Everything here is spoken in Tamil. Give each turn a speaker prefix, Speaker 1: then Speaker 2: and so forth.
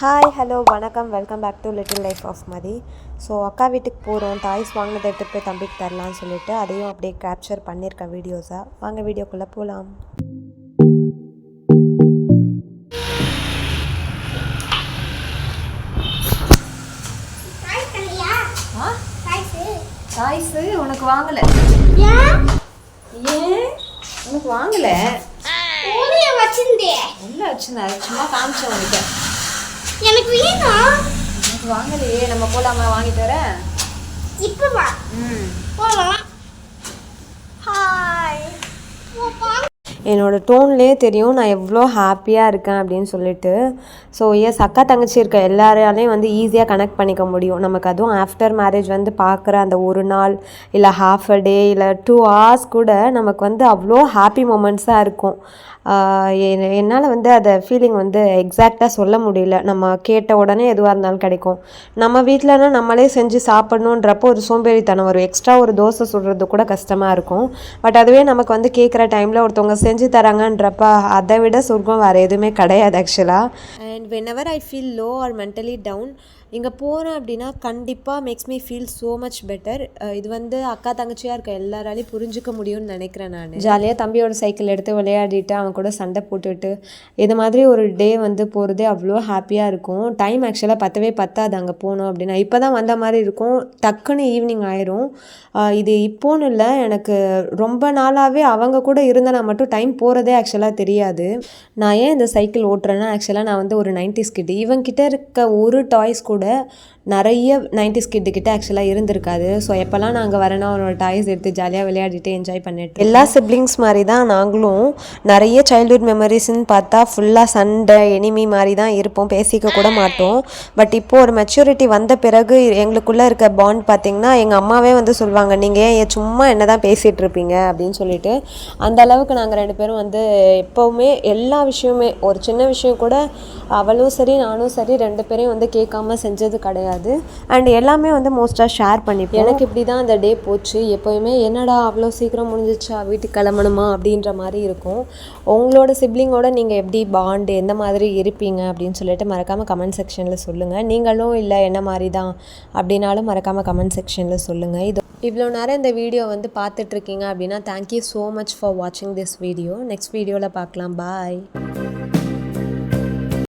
Speaker 1: ஹாய் ஹலோ வணக்கம் welcome back to little life of Mathi. So அக்கா வீட்டுக்கு போகிறோம், டாய்ஸ் வாங்கினதை எடுத்துகிட்டு போய் தம்பிக்கு தரலான்னு சொல்லிட்டு அதையும் அப்படியே கேப்சர் பண்ணியிருக்கேன் வீடியோஸாக. வாங்க வீடியோக்குள்ளே போகலாம். டாய்ஸு உனக்கு வாங்கலை? ஏன் உனக்கு வாங்கலை? உள்ள வச்சுருந்தேன், சும்மா காமிச்சேன் உனக்கு.
Speaker 2: எனக்கு வேணும்.
Speaker 1: எனக்கு வாங்கலையே, நம்ம போலாமா? வாங்கி தரேன்.
Speaker 2: இப்போ வா. போலாம்.
Speaker 1: ஹாய். என்னோடய டோன்லேயே தெரியும் நான் எவ்வளோ ஹாப்பியாக இருக்கேன் அப்படின்னு சொல்லிட்டு. ஸோ எஸ், அக்கா தங்கச்சி இருக்க எல்லாராலையும் வந்து ஈஸியாக கனெக்ட் பண்ணிக்க முடியும். நமக்கு அதுவும் ஆஃப்டர் மேரேஜ் வந்து பார்க்குற அந்த ஒரு நாள் இல்லை ஹாஃப் அ டே இல்லை 2 hours கூட நமக்கு வந்து அவ்வளோ ஹாப்பி மூமெண்ட்ஸாக இருக்கும். என்னால் வந்து அதை ஃபீலிங் வந்து எக்ஸாக்டாக சொல்ல முடியல. நம்ம கேட்ட உடனே எதுவாக இருந்தாலும் கிடைக்கும். நம்ம வீட்டிலனா நம்மளே செஞ்சு சாப்பிட்ணுன்றப்போ ஒரு சோம்பேறித்தனம் வரும். எக்ஸ்ட்ரா ஒரு தோசை சுடுறது கூட கஷ்டமாக இருக்கும். பட் அதுவே நமக்கு வந்து கேட்குற டைமில் ஒருத்தவங்க செஞ்சு தராங்கன்றப்ப அதை விட சொர்க்கம் வேறு எதுவுமே கிடையாது ஆக்சுவலாக. And whenever I feel low or mentally down, இங்கே போகிறேன் அப்படின்னா கண்டிப்பாக makes me feel so much better. இது வந்து அக்கா தங்கச்சியாக இருக்க எல்லாராலையும் புரிஞ்சிக்க முடியும்னு நினைக்கிறேன். நான் ஜாலியாக தம்பியோட சைக்கிள் எடுத்து விளையாடிட்டு அவன் கூட சண்டை போட்டுட்டு இது மாதிரி ஒரு டே வந்து போகிறதே அவ்வளோ ஹாப்பியாக இருக்கும். டைம் ஆக்சுவலாக பத்தாது அங்கே போகணும் அப்படின்னா. இப்போ தான் வந்த மாதிரி இருக்கும், டக்குன்னு ஈவினிங் ஆயிரும். இது இப்போன்னு இல்லை, எனக்கு ரொம்ப நாளாகவே அவங்க கூட இருந்தேன்னா மட்டும் டைம் போகிறதே ஆக்சுவலாக தெரியாது. நான் ஏன் இந்த சைக்கிள் ஓட்டுறேன்னா, ஆக்சுவலாக நான் வந்து ஒரு 90s கிட். இவங்கிட்ட இருக்க ஒரு டாய்ஸ் கூட நிறைய 90s கிட்ட ஆக்சுவலாக இருந்திருக்காது. ஸோ எப்போல்லாம் நான் அங்கே வரேன்னா அவனோட டாய்ஸ் எடுத்து ஜாலியாக விளையாடிட்டு என்ஜாய் பண்ணிட்டு, எல்லா சிப்ளிங்ஸ் மாதிரி தான் நாங்களும் நிறைய சைல்ட்ஹுட் மெமரிஸ்ன்னு பார்த்தா ஃபுல்லாக சண்டை எனிமி மாதிரி தான் இருப்போம், பேசிக்க கூட மாட்டோம். பட் இப்போது ஒரு மெச்சூரிட்டி வந்த பிறகு எங்களுக்குள்ளே இருக்க பாண்ட் பார்த்திங்கன்னா எங்கள் அம்மாவே வந்து சொல்லுவாங்க, நீங்கள் ஏன் சும்மா என்ன தான் பேசிகிட்டு இருப்பீங்க அப்படின்னு சொல்லிட்டு. அந்த அளவுக்கு நாங்கள் 2 பேரும் வந்து எப்போவுமே எல்லா விஷயமே, ஒரு சின்ன விஷயம் கூட அவளும் சரி நானும் சரி 2 பேரையும் வந்து கேட்காம செஞ்சது கிடையாது. அண்ட் எல்லாமே வந்து மோஸ்ட்டாக ஷேர் பண்ணிப்போம். எனக்கு இப்படி தான் அந்த டே போச்சு. எப்போயுமே என்னடா அவ்வளோ சீக்கிரம் முடிஞ்சிச்சா, வீட்டுக்கு கிளம்பணுமா அப்படின்ற மாதிரி இருக்கும். உங்களோட சிப்ளிங்கோட நீங்கள் எப்படி பாண்டு, எந்த மாதிரி இருப்பீங்க அப்படின்னு சொல்லிட்டு மறக்காமல் கமெண்ட் செக்ஷனில் சொல்லுங்கள். நீங்களும் இல்லை என்ன மாதிரி தான் அப்படின்னாலும் மறக்காமல் கமெண்ட் செக்ஷனில் சொல்லுங்கள். இவ்வளோ நேரம் இந்த வீடியோ வந்து பார்த்துட்ருக்கீங்க அப்படின்னா தேங்க்யூ ஸோ மச் ஃபார் வாட்சிங் திஸ் வீடியோ. நெக்ஸ்ட் வீடியோவில் பார்க்கலாம். பாய்.